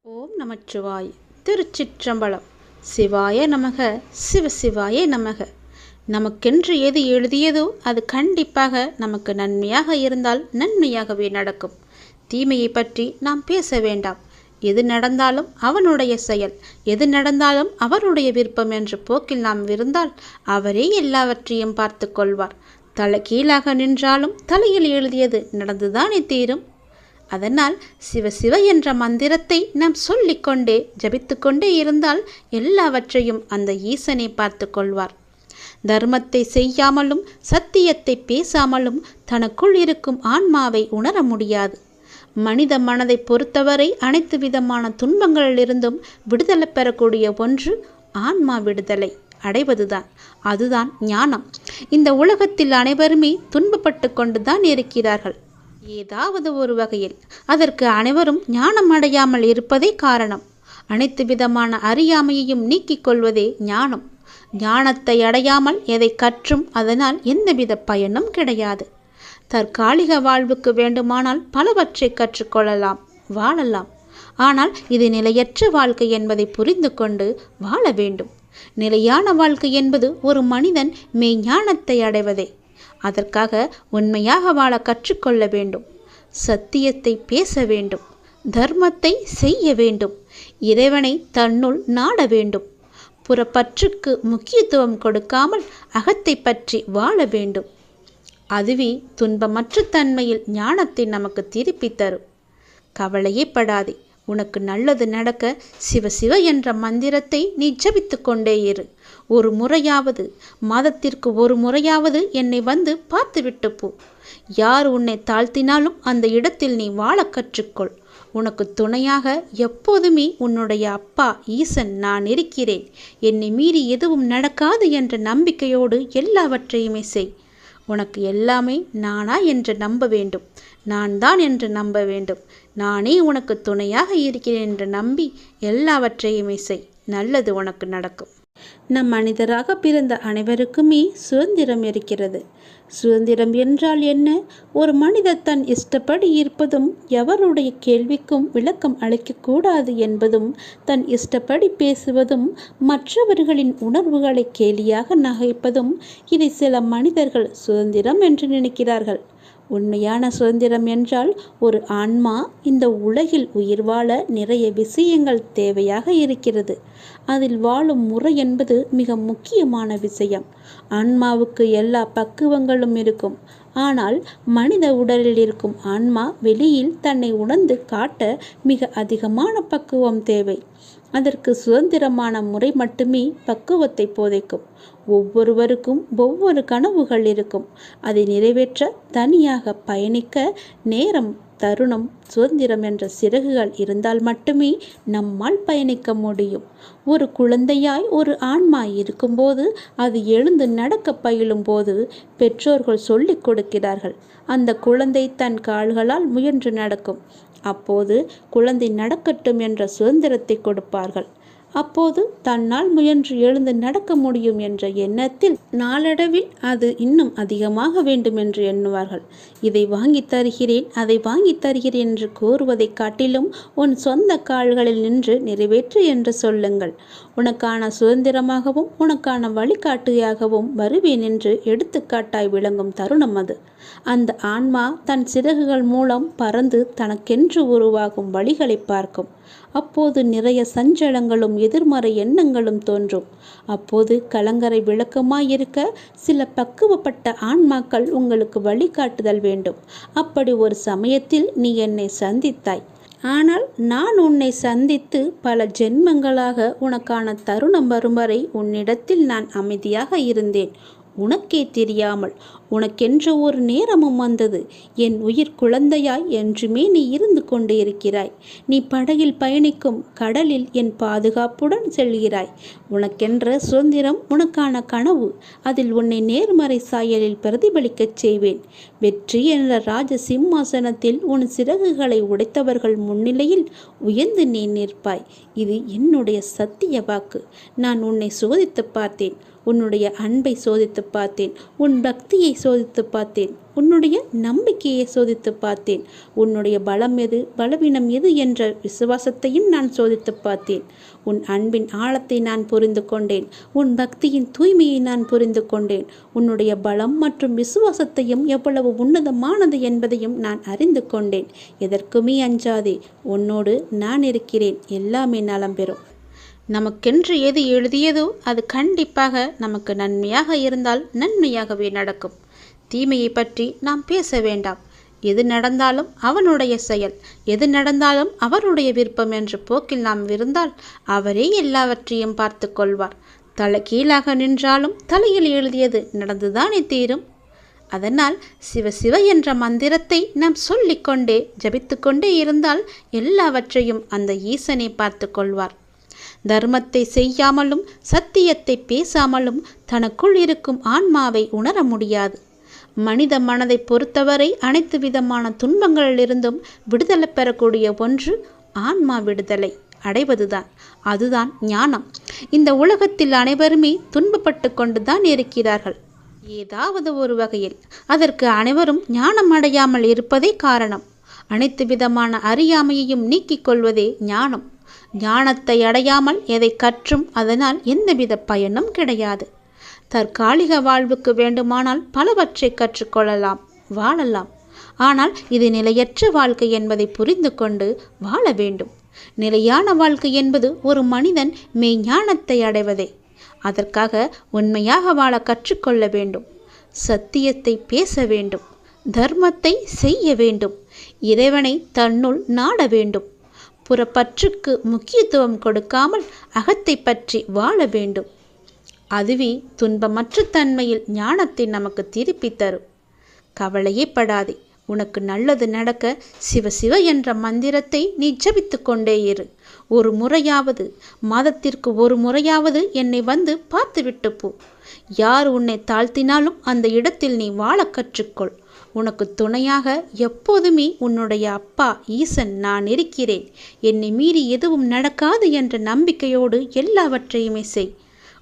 ஓம் நமச்சிவாய். திருச்சிற்றம்பலம். சிவாய நமக, சிவசிவாய நமக. நமக்கென்று எது எழுதியதோ அது கண்டிப்பாக நமக்கு நன்மையாக இருந்தால் நன்மையாகவே நடக்கும். தீமையை பற்றி நாம் பேச வேண்டாம். எது நடந்தாலும் அவனுடைய செயல், எது நடந்தாலும் அவருடைய விருப்பம் என்ற போக்கில் நாம் இருந்தால் அவரே எல்லாவற்றையும் பார்த்து கொள்வார். தலைகீழாக நின்றாலும் தலையில் எழுதியது நடந்துதானே தீரும். அதனால் சிவ சிவ என்ற மந்திரத்தை நாம் சொல்லிக்கொண்டே ஜபித்து கொண்டே இருந்தால் எல்லாவற்றையும் அந்த ஈசனை பார்த்து கொள்வார். தர்மத்தை செய்யாமலும் சத்தியத்தை பேசாமலும் தனக்குள் இருக்கும் ஆன்மாவை உணர முடியாது. மனித மனதை பொறுத்தவரை அனைத்து விதமான துன்பங்களிலிருந்தும் விடுதலை பெறக்கூடிய ஒன்று ஆன்மா விடுதலை அடைவதுதான். அதுதான் ஞானம். இந்த உலகத்தில் அனைவருமே துன்பப்பட்டு கொண்டுதான் இருக்கிறார்கள். ஏதாவது ஒரு வகையில் அதற்கு அனைவரும் ஞானம் அடையாமல் இருப்பதே காரணம். அனைத்து விதமான அறியாமையையும் நீக்கிக் கொள்வதே ஞானம். ஞானத்தை அடையாமல் எதை கற்றும் அதனால் எந்தவித பயனும் கிடையாது. தற்காலிக வாழ்வுக்கு வேண்டுமானால் பலவற்றை கற்றுக்கொள்ளலாம், வாழலாம். ஆனால் இது நிலையற்ற வாழ்க்கை என்பதை புரிந்து கொண்டு வாழ வேண்டும். நிலையான வாழ்க்கை என்பது ஒரு மனிதன் மெய்ஞானத்தை அடைவதே. அதற்காக உண்மையாக வாழ கற்றுக்கொள்ள வேண்டும். சத்தியத்தை பேச வேண்டும். தர்மத்தை செய்ய வேண்டும். இறைவனை தன்னுள் நாட வேண்டும். புறப்பற்றுக்கு முக்கியத்துவம் கொடுக்காமல் அகத்தை பற்றி வாழ வேண்டும். அதுவே துன்பமற்ற தன்மையில் ஞானத்தை நமக்கு திருப்பி தரும். கவலையே படாதே. உனக்கு நல்லது நடக்க சிவ சிவ என்ற மந்திரத்தை நீ ஜபித்து கொண்டே இரு. ஒரு முறையாவது, மாதத்திற்கு ஒரு முறையாவது என்னை வந்து பார்த்துவிட்டு போ. யார் உன்னை தாழ்த்தினாலும் அந்த இடத்தில் நீ வாழ கற்றுக்கொள். உனக்கு துணையாக எப்போதுமே உன்னுடைய அப்பா ஈசன் நான் இருக்கிறேன். என்னை மீறி எதுவும் நடக்காது என்ற நம்பிக்கையோடு எல்லாவற்றையுமே செய். உனக்கு எல்லாமே நானா என்று நம்ப வேண்டும். நான் தான் என்று நம்ப வேண்டும். நானே உனக்கு துணையாக இருக்கிறேன் என்று நம்பி எல்லாவற்றையுமே செய். நல்லது உனக்கு நடக்கும். நம் மனிதராக பிறந்த அனைவருக்குமே சுதந்திரம் இருக்கிறது. சுதந்திரம் என்றால் என்ன? ஒரு மனிதர் தன் இஷ்டப்படி இருப்பதும், எவருடைய கேள்விக்கும் விளக்கம் அளிக்கக்கூடாது என்பதும், தன் இஷ்டப்படி பேசுவதும், மற்றவர்களின் உணர்வுகளை கேலியாக நகைப்பதும், இதை சில மனிதர்கள் சுதந்திரம் என்று நினைக்கிறார்கள். உண்மையான சுதந்திரம் என்றால் ஒரு ஆன்மா இந்த உலகில் உயிர் வாழ நிறைய விஷயங்கள் தேவையாக இருக்கிறது. அதில் வாழும் முறை என்பது மிக முக்கியமான விஷயம். ஆன்மாவுக்கு எல்லா பக்குவங்களும் இருக்கும். ஆனால் மனித உடலில் இருக்கும் ஆன்மா வெளியில் தன்னை உணர்ந்து காட்ட மிக அதிகமான பக்குவம் தேவை. அதற்கு சுதந்திரமான முறை மட்டுமே பக்குவத்தை போதைக்கும். ஒவ்வொருவருக்கும் ஒவ்வொரு கனவுகள் இருக்கும். அதை நிறைவேற்ற தனியாக பயணிக்க நேரம், தருணம், சுதந்திரம் என்ற சிறகுகள் இருந்தால் மட்டுமே நம்மால் பயணிக்க முடியும். ஒரு குழந்தையாய் ஒரு ஆன்மா இருக்கும்போது, அது எழுந்து நடக்க பயிலும் போது பெற்றோர்கள் சொல்லிக் கொடுக்கிறார்கள். அந்த குழந்தை தன் கால்களால் முயன்று நடக்கும். அப்போது குழந்தை நடக்கட்டும் என்ற சுதந்திரத்தை கொடுப்பார்கள். அப்போது தன்னால் முயன்று எழுந்து நடக்க முடியும் என்ற எண்ணத்தில் நாளடைவில் அது இன்னும் அதிகமாக வேண்டும் என்று எண்ணுவார்கள். இதை வாங்கி தருகிறேன், அதை வாங்கி தருகிறேன் என்று கூறுவதை காட்டிலும் உன் சொந்த கால்களில் நின்று நிறைவேற்று என்று சொல்லுங்கள். உனக்கான சுதந்திரமாகவும் உனக்கான வழிகாட்டியாகவும் வருவேன் என்று எடுத்துக்காட்டாய் விளங்கும் தருணம் அது. அந்த ஆன்மா தன் சிறகுகள் மூலம் பறந்து தனக்கென்று உருவாகும் வழிகளை பார்க்கும். அப்போது நிறைய சஞ்சலங்களும் எதிர்மறை எண்ணங்களும் தோன்றும். அப்போது கலங்கரை விளக்கமாயிருக்க சில பக்குவப்பட்ட ஆன்மாக்கள் உங்களுக்கு வழிகாட்டுதல் வேண்டும். அப்படி ஒரு சமயத்தில் நீ என்னை சந்தித்தாய். ஆனால் நான் உன்னை சந்தித்து பல ஜென்மங்களாக உனக்கான தருணம் வரும் வரை உன்னிடத்தில் நான் அமைதியாக இருந்தேன். உனக்கே தெரியாமல். உனக்கென்ற ஒரு நேரமும் வந்தது. என் உயிர் குழந்தையாய் என்றுமே நீ இருந்து கொண்டு இருக்கிறாய். நீ படகில் பயணிக்கும் கடலில் என் பாதுகாப்புடன் செல்கிறாய். உனக்கென்ற சுதந்திரம், உனக்கான கனவு. அதில் உன்னை நேர்மறை சாயலில் பிரதிபலிக்கச் செய்வேன். வெற்றி என்ற ராஜ சிம்மாசனத்தில் உன் சிறகுகளை உடைத்தவர்கள் முன்னிலையில் உயர்ந்து நீ நிற்பாய். இது என்னுடைய சத்திய வாக்கு. நான் உன்னை சோதித்து பார்த்தேன். உன்னுடைய அன்பை சோதித்து பார்த்தேன். உன் பக்தியை சோதித்து பார்த்தேன், உன்னுடைய நம்பிக்கையை சோதித்து பார்த்தேன், உன்னுடைய பலம் எது பலவீனம் எது என்ற விசுவாசத்தையும் நான் சோதித்து பார்த்தேன். உன் அன்பின் ஆழத்தை நான் புரிந்து கொண்டேன், உன் பக்தியின் தூய்மையை நான் புரிந்து கொண்டேன், உன்னுடைய பலம் மற்றும் விசுவாசத்தையும் எவ்வளவு உன்னதமானது என்பதையும் நான் அறிந்து கொண்டேன். எதற்குமே அஞ்சாதே, உன்னோடு நான் இருக்கிறேன், எல்லாமே நலம் பெறும். நமக்கென்று எது எழுதியதோ அது கண்டிப்பாக நமக்கு நன்மையாக இருந்தால் நன்மையாகவே நடக்கும். தீமையை பற்றி நாம் பேச வேண்டாம். எது நடந்தாலும் அவனுடைய செயல், எது நடந்தாலும் அவருடைய விருப்பம் என்ற போக்கில் நாம் இருந்தால் அவரே எல்லாவற்றையும் பார்த்து கொள்வார். தலை கீழாக நின்றாலும் தலையில் எழுதியது நடந்துதானே தீரும். அதனால் சிவ சிவ என்ற மந்திரத்தை நாம் சொல்லிக்கொண்டே ஜபித்து கொண்டே இருந்தால் எல்லாவற்றையும் அந்த ஈசனை பார்த்து கொள்வார். தர்மத்தை செய்யாமலும் சத்தியத்தை பேசாமலும் தனக்குள் இருக்கும் ஆன்மாவை உணர முடியாது. மனித மனதை பொறுத்தவரை அனைத்து விதமான துன்பங்களிலிருந்தும் விடுதலை பெறக்கூடிய ஒன்று ஆன்மா விடுதலை அடைவதுதான். அதுதான் ஞானம். இந்த உலகத்தில் அனைவருமே துன்பப்பட்டு கொண்டுதான் இருக்கிறார்கள். ஏதாவது ஒரு வகையில் அதற்கு அனைவரும் ஞானம் அடையாமல் இருப்பதே காரணம். அனைத்து விதமான அறியாமையையும் நீக்கிக் கொள்வதே ஞானம். ஞானத்தை அடையாமல் எதை கற்றும் அதனால் எந்தவித பயனும் கிடையாது. தற்காலிக வாழ்வுக்கு வேண்டுமானால் பலவற்றை கற்றுக்கொள்ளலாம், வாழலாம். ஆனால் இது நிலையற்ற வாழ்க்கை என்பதை புரிந்து கொண்டு வாழ வேண்டும். நிலையான வாழ்க்கை என்பது ஒரு மனிதன் மெய்ஞானத்தை அடைவதே. அதற்காக உண்மையாக வாழ கற்றுக்கொள்ள வேண்டும். சத்தியத்தை பேச வேண்டும், தர்மத்தை செய்ய வேண்டும், இறைவனை தன்னுள் நாட வேண்டும். புறப்பற்றுக்கு முக்கியத்துவம் கொடுக்காமல் அகத்தை பற்றி வாழ வேண்டும். அதுவே துன்பமற்ற தன்மையில் ஞானத்தை நமக்கு திருப்பி தரும். கவலையே படாதே, உனக்கு நல்லது நடக்க சிவ சிவ என்ற மந்திரத்தை நீ ஜபித்து கொண்டே இரு. ஒரு முறையாவது, மாதத்திற்கு ஒரு முறையாவது என்னை வந்து பார்த்துவிட்டு போ. யார் உன்னை தாழ்த்தினாலும் அந்த இடத்தில் நீ வாழ கற்றுக்கொள். உனக்கு துணையாக எப்போதுமே உன்னுடைய அப்பா ஈசன் நான் இருக்கிறேன். என்னை மீறி எதுவும் நடக்காது என்ற நம்பிக்கையோடு எல்லாவற்றையுமே செய்.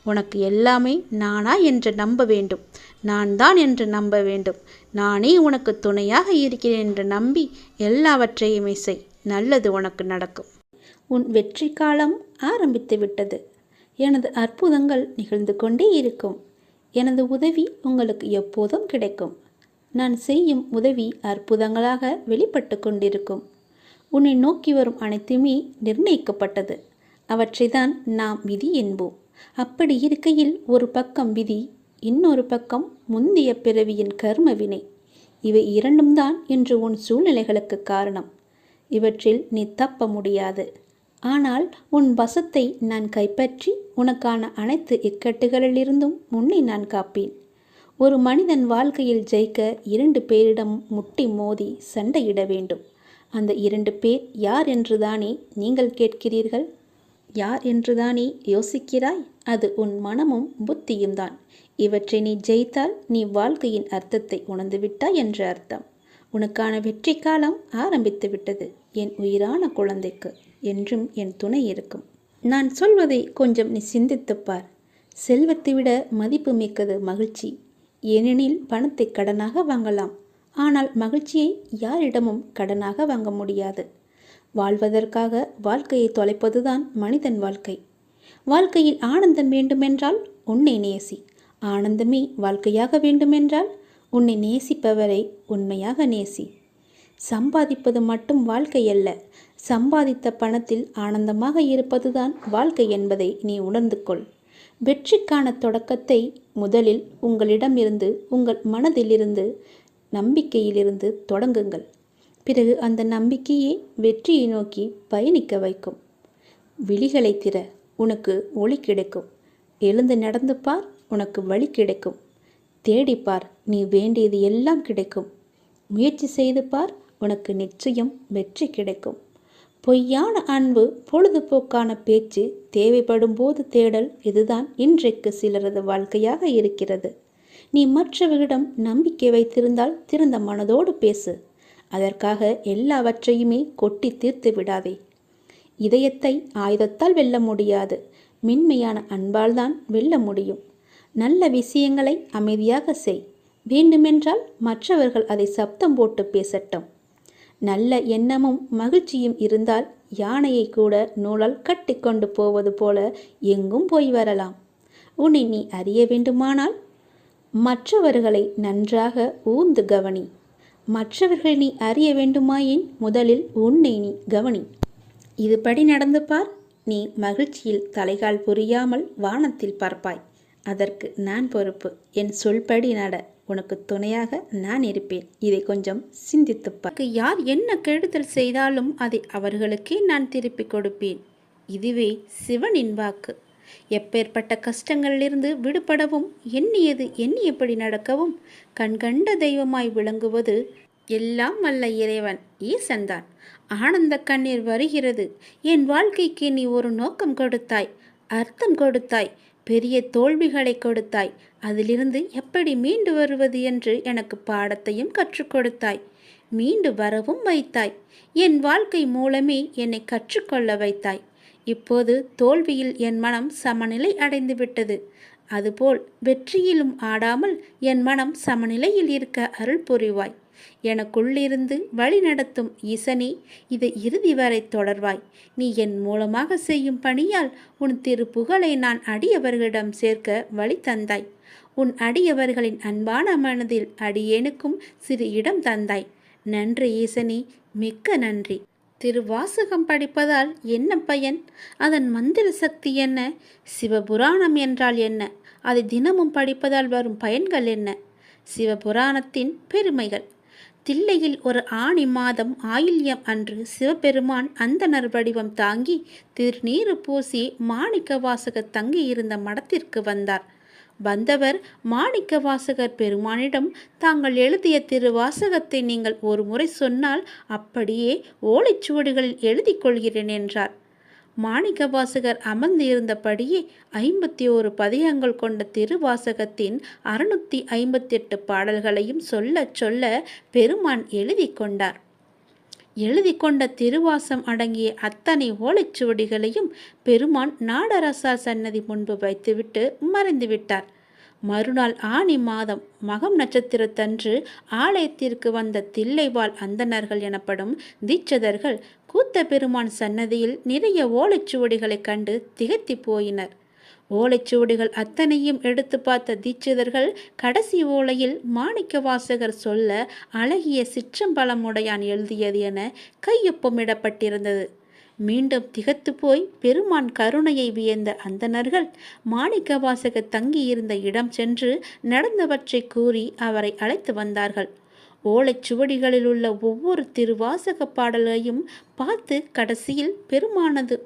உனக்கு எல்லாமே நானா என்று நம்ப வேண்டும். நான் தான் என்று நம்ப வேண்டும். நானே உனக்கு துணையாக இருக்கிறேன் என்று நம்பி எல்லாவற்றையுமே செய். நல்லது உனக்கு நடக்கும். உன் வெற்றி காலம் ஆரம்பித்து விட்டது. எனது அற்புதங்கள் நிகழ்ந்து கொண்டே இருக்கும். எனது உதவி உங்களுக்கு எப்போதும் கிடைக்கும். நான் செய்யும் உதவி அற்புதங்களாக வெளிப்பட்டு கொண்டிருக்கும். உன்னை நோக்கி வரும் அனைத்துமே நிர்ணயிக்கப்பட்டது. அவற்றை தான் நாம் விதி என்போம். அப்படி இருக்கையில் ஒரு பக்கம் விதி, இன்னொரு பக்கம் முந்தைய பிறவியின் கர்ம வினை. இவை இரண்டும் தான் இன்று உன் சூழ்நிலைகளுக்கு காரணம். இவற்றில் நீ தப்ப முடியாது. ஆனால் உன் வசத்தை நான் கைப்பற்றி உனக்கான அனைத்து இக்கட்டுகளிலிருந்தும் உன்னை நான் காப்பேன். ஒரு மனிதன் வாழ்க்கையில் ஜெயிக்க 2 பேரிடம் முட்டி மோதி சண்டையிட வேண்டும். அந்த 2 பேர் யார் என்றுதானே நீங்கள் கேட்கிறீர்கள்? யார் என்றுதானே யோசிக்கிறாய்? அது உன் மனமும் புத்தியும் தான். இவற்றை நீ ஜெயித்தால் நீ வாழ்க்கையின் அர்த்தத்தை உணர்ந்துவிட்டாய் என்று அர்த்தம். உனக்கான வெற்றி காலம் ஆரம்பித்து விட்டது. என் உயிரான குழந்தைக்கு என்றும் என் துணை இருக்கும். நான் சொல்வதை கொஞ்சம் நீ சிந்தித்துப்பார். செல்வத்தை விட மதிப்பு மிக்கது மகிழ்ச்சி. ஏனெனில் பணத்தை கடனாக வாங்கலாம். ஆனால் மகிழ்ச்சியை யாரிடமும் கடனாக வாங்க முடியாது. வாழ்வதற்காக வாழ்க்கையை தொலைப்பதுதான் மனிதன் வாழ்க்கை. வாழ்க்கையில் ஆனந்தம் வேண்டுமென்றால் உன்னை நேசி. ஆனந்தமே வாழ்க்கையாக வேண்டுமென்றால் உன்னை நேசிப்பவரை உண்மையாக நேசி. சம்பாதிப்பது மட்டும் வாழ்க்கை அல்ல. சம்பாதித்த பணத்தில் ஆனந்தமாக இருப்பதுதான் வாழ்க்கை என்பதை நீ உணர்ந்து கொள். வெற்றிக்கான தொடக்கத்தை முதலில் உங்களிடமிருந்து, உங்கள் மனதிலிருந்து, நம்பிக்கையிலிருந்து தொடங்குங்கள். பிறகு அந்த நம்பிக்கையே வெற்றியை நோக்கி பயணிக்க வைக்கும். விழிகளை திற, உனக்கு ஒளி கிடைக்கும். எழுந்து நடந்து பார், உனக்கு வழி கிடைக்கும். தேடிப்பார், நீ வேண்டியது எல்லாம் கிடைக்கும். முயற்சி செய்து பார், உனக்கு நிச்சயம் வெற்றி கிடைக்கும். பொய்யான அன்பு, பொழுதுபோக்கான பேச்சு, தேவைப்படும் போது தேடல், இதுதான் இன்றைக்கு சிலரது வாழ்க்கையாக இருக்கிறது. நீ மற்றவர்களிடம் நம்பிக்கை வைத்திருந்தால் திறந்த மனதோடு பேசு. அதற்காக எல்லாவற்றையுமே கொட்டி தீர்த்து விடாதே. இதயத்தை ஆயுதத்தால் வெல்ல முடியாது. மென்மையான அன்பால் தான் வெல்ல முடியும். நல்ல விஷயங்களை அமைதியாக செய். வேண்டுமென்றால் மற்றவர்கள் அதை சப்தம் போட்டு பேசட்டும். நல்ல எண்ணமும் மகிழ்ச்சியும் இருந்தால் யானையை கூட நூலால் கட்டி கொண்டு போவது போல எங்கும் போய் வரலாம். உன்னை நீ அறிய வேண்டுமானால் மற்றவர்களை நன்றாக ஊர்ந்து கவனி. மற்றவர்கள் நீ அறிய வேண்டுமாயின் முதலில் உன்னை நீ கவனி. இதுபடி நடந்து பார். நீ மகிழ்ச்சியில் தலைகால் புரியாமல் வானத்தில் பார்ப்பாய். அதற்கு நான் பொறுப்பு. என் சொல்படி நட. உனக்கு துணையாக நான் இருப்பேன். இதை கொஞ்சம் சிந்தித்துப்பார். யார் என்ன கெடுதல் செய்தாலும் அதை அவர்களுக்கே நான் திருப்பிக் கொடுப்பேன். இதுவே சிவனின் வாக்கு. எப்பேற்பட்ட கஷ்டங்களிலிருந்து விடுபடவும் எண்ணியது எண்ணியபடி நடக்கவும் கண்கண்ட தெய்வமாய் விளங்குவது எல்லாம் வல்ல இறைவன் ஈசன்தான். ஆனந்த கண்ணீர் வருகிறது. என் வாழ்க்கைக்கு நீ ஒரு நோக்கம் கொடுத்தாய், அர்த்தம் கொடுத்தாய், பெரிய தோல்விகளை கொடுத்தாய். அதிலிருந்து எப்படி மீண்டு வருவது என்று எனக்கு பாடத்தையும் கற்றுக் கொடுத்தாய். மீண்டு வரவும் வைத்தாய். என் வாழ்க்கை மூலமே என்னை கற்றுக்கொள்ள வைத்தாய். இப்போது தோல்வியில் என் மனம் சமநிலை அடைந்து விட்டது. அதுபோல் வெற்றியிலும் ஆடாமல் என் மனம் சமநிலையில் இருக்க அருள் புரிவாய். எனக்குள்ளிருந்து வழி நடத்தும் ஈசனே, இதை இறுதி வரை தொடர்வாய். நீ என் மூலமாக செய்யும் பணியால் உன் திருப்புகழை நான் அடியவர்களிடம் சேர்க்க வழி தந்தாய். உன் அடியவர்களின் அன்பான மனதில் அடியேனுக்கும் சிறு இடம் தந்தாய். நன்றி ஈசனே, மிக்க நன்றி. திருவாசகம் படிப்பதால் என்ன பயன்? அதன் மந்திர சக்தி என்ன? சிவபுராணம் என்றால் என்ன? அதை தினமும் படிப்பதால் வரும் பயன்கள் என்ன? சிவபுராணத்தின் பெருமைகள். தில்லையில் ஒரு ஆணி மாதம் ஆயில்யம் அன்று சிவபெருமான் அந்தணர் வடிவம் தாங்கி திருநீறு பூசி மாணிக்க வாசகர் தங்கியிருந்த மடத்திற்கு வந்தார். வந்தவர் மாணிக்க வாசகர் பெருமானிடம், தாங்கள் எழுதிய திருவாசகத்தை நீங்கள் ஒரு முறை சொன்னால் அப்படியே ஓலைச்சுவடிகளில் எழுதி கொள்கிறேன் என்றார். மாணிக்க வாசகர் அமர்ந்து இருந்தபடியே 51 பதிகங்கள் கொண்ட திருவாசகத்தின் 658 பாடல்களையும் சொல்ல சொல்ல பெருமான் எழுதி கொண்டார். எழுதி கொண்ட திருவாசம் அடங்கிய அத்தனை ஓலைச்சுவடிகளையும் பெருமான் நாடரசார் சன்னதி முன்பு வைத்துவிட்டு மறைந்துவிட்டார். மறுநாள் ஆனி மாதம் மகம் நட்சத்திரத்தன்று ஆலயத்திற்கு வந்த தில்லைவாழ் அந்தணர்கள் எனப்படும் தீட்சதர்கள் கூத்த பெருமான் சன்னதியில் நிறைய ஓலைச்சுவடிகளைக் கண்டு திகைத்து போயினர். ஓலைச்சுவடிகள் அத்தனையும் எடுத்து பார்த்த தீட்சிதர்கள் கடைசி ஓலையில் மாணிக்க வாசகர் சொல்ல அழகிய சிற்றம்பலமுடையான் எழுதியது என கையொப்பமிடப்பட்டிருந்தது. மீண்டும் திகத்து போய் பெருமான் கருணையை வியந்த அந்தணர்கள் மாணிக்க வாசகர் தங்கியிருந்த இடம் சென்று நடந்தவற்றை கூறி அவரை அழைத்து வந்தார்கள். ஓலைச்சுவடிகளில் உள்ள ஒவ்வொரு திருவாசக பாடலையும் பார்த்து கடைசியில் பெருமானது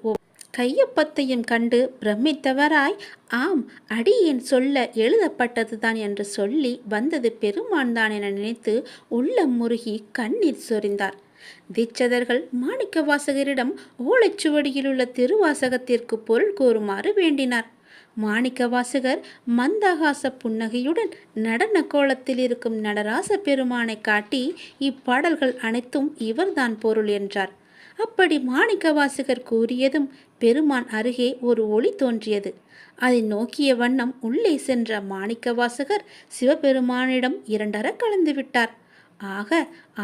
கையொப்பத்தையும் கண்டு பிரமித்தவராய், ஆம், அடியேன் சொல்ல எழுதப்பட்டதுதான் என்று சொல்லி வந்தது பெருமான் தான் என நினைத்து உள்ளம் முருகி கண்ணீர் சொரிந்தார். தீட்சதர்கள் மாணிக்க வாசகரிடம் ஓலைச்சுவடியில் உள்ள திருவாசகத்திற்கு பொருள் கூறுமாறு வேண்டினார். மாணிக்க வாசகர் மந்தகாச புன்னகையுடன் நடன கோலத்தில் இருக்கும் நடராச பெருமானை காட்டி, இப்பாடல்கள் அனைத்தும் இவர்தான் பொருள் என்றார். அப்படி மாணிக்க வாசகர் கூறியதும் பெருமான் அருகே ஒரு ஒளி தோன்றியது. அதை நோக்கிய வண்ணம் உள்ளே சென்ற மாணிக்க வாசகர் சிவபெருமானிடம் இரண்டர கலந்து விட்டார். ஆக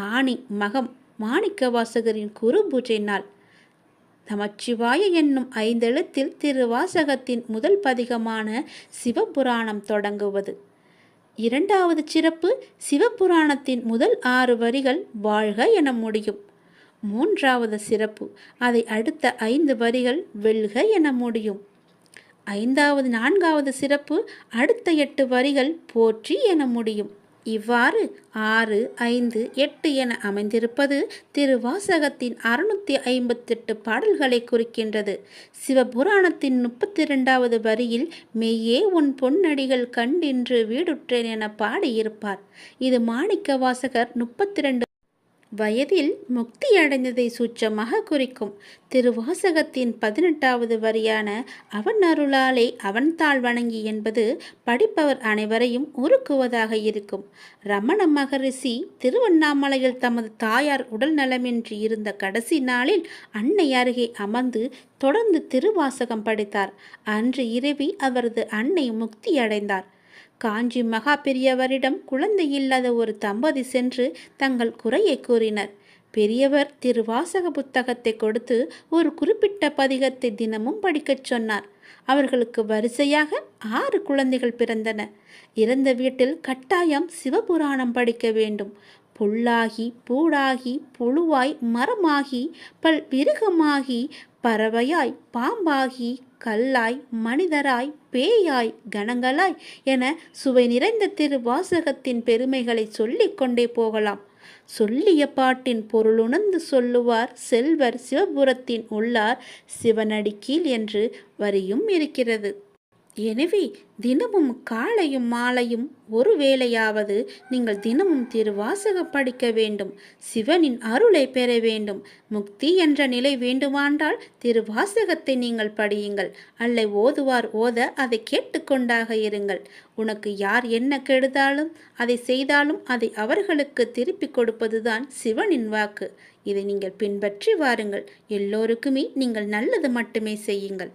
ஆனி மகம் மாணிக்க வாசகரின் குரு பூஜை நாள். நமச்சிவாய என்னும் 5 எழுத்தில் திருவாசகத்தின் முதல் பதிகமான சிவபுராணம் தொடங்குவது. இரண்டாவது சிறப்பு, சிவபுராணத்தின் முதல் 6 வரிகள் வாழ்க என முடியும். மூன்றாவது சிறப்பு, அதை அடுத்த 5 வரிகள் வெல்க என முடியும். 4வது சிறப்பு, அடுத்த 8 வரிகள் போற்றி என முடியும். இவ்வாறு 6, 5, 8 என அமைந்திருப்பது திருவாசகத்தின் 658 பாடல்களை குறிக்கின்றது. சிவபுராணத்தின் 32வது வரியில் மெய்யே உன் பொன்னடிகள் கண்டின்று வீடுற்றேன் என பாடியிருப்பார். இது மாணிக்க வாசகர் 32 வயதில் முக்தி அடைந்ததை சூட்சமாக குறிக்கும். திருவாசகத்தின் 18வது வரியான அவன் அருளாலே அவன் தாழ் வணங்கி என்பது படிப்பவர் அனைவரையும் உருக்குவதாக இருக்கும். ரமண மகரிஷி திருவண்ணாமலையில் தமது தாயார் உடல் நலமின்றி இருந்த கடைசி நாளில் அன்னை அருகே அமர்ந்து தொடர்ந்து திருவாசகம் படித்தார். அன்று இரவி அவரது அன்னை முக்தி அடைந்தார். காஞ்சி மகா பெரியவரிடம் குழந்தை இல்லாத ஒரு தம்பதி சென்று தங்கள் குறையை கூறினர். பெரியவர் திருவாசக புத்தகத்தை கொடுத்து ஒரு குறிப்பிட்ட பதிகத்தை தினமும் படிக்கச் சொன்னார். அவர்களுக்கு வரிசையாக 6 குழந்தைகள் பிறந்தன. இறந்த வீட்டில் கட்டாயம் சிவபுராணம் படிக்க வேண்டும். புல்லாகி பூடாகி புழுவாய் மரமாகி பல் விருகமாகி பறவையாய் பாம்பாகி கல்லாய் மனிதராய் பேயாய் கணங்களாய் என சுவை நிறைந்த திருவாசகத்தின் பெருமைகளை சொல்லிக்கொண்டே போகலாம். சொல்லிய பாட்டின் பொருளுணர்ந்து சொல்லுவார் செல்வர் சிவபுரத்தின் உள்ளார் சிவனடிக்கீழ் என்று வரியும் இருக்கிறது. எனவே தினமும் காலையும் மாலையும் ஒரு வேளையாவது நீங்கள் தினமும் திருவாசகம் படிக்க வேண்டும். சிவனின் அருளை பெற வேண்டும். முக்தி என்ற நிலை வேண்டுமானால் திருவாசகத்தை நீங்கள் படியுங்கள். அல்ல ஓதுவார் ஓத அதை கேட்டுக்கொண்டாக இருங்கள். உனக்கு யார் என்ன கெடுதாலும் அதை செய்தாலும் அதை அவர்களுக்கு திருப்பி கொடுப்பதுதான் சிவனின் வாக்கு. இதை நீங்கள் பின்பற்றி வாருங்கள். எல்லோருக்குமே நீங்கள் நல்லது மட்டுமே செய்யுங்கள்.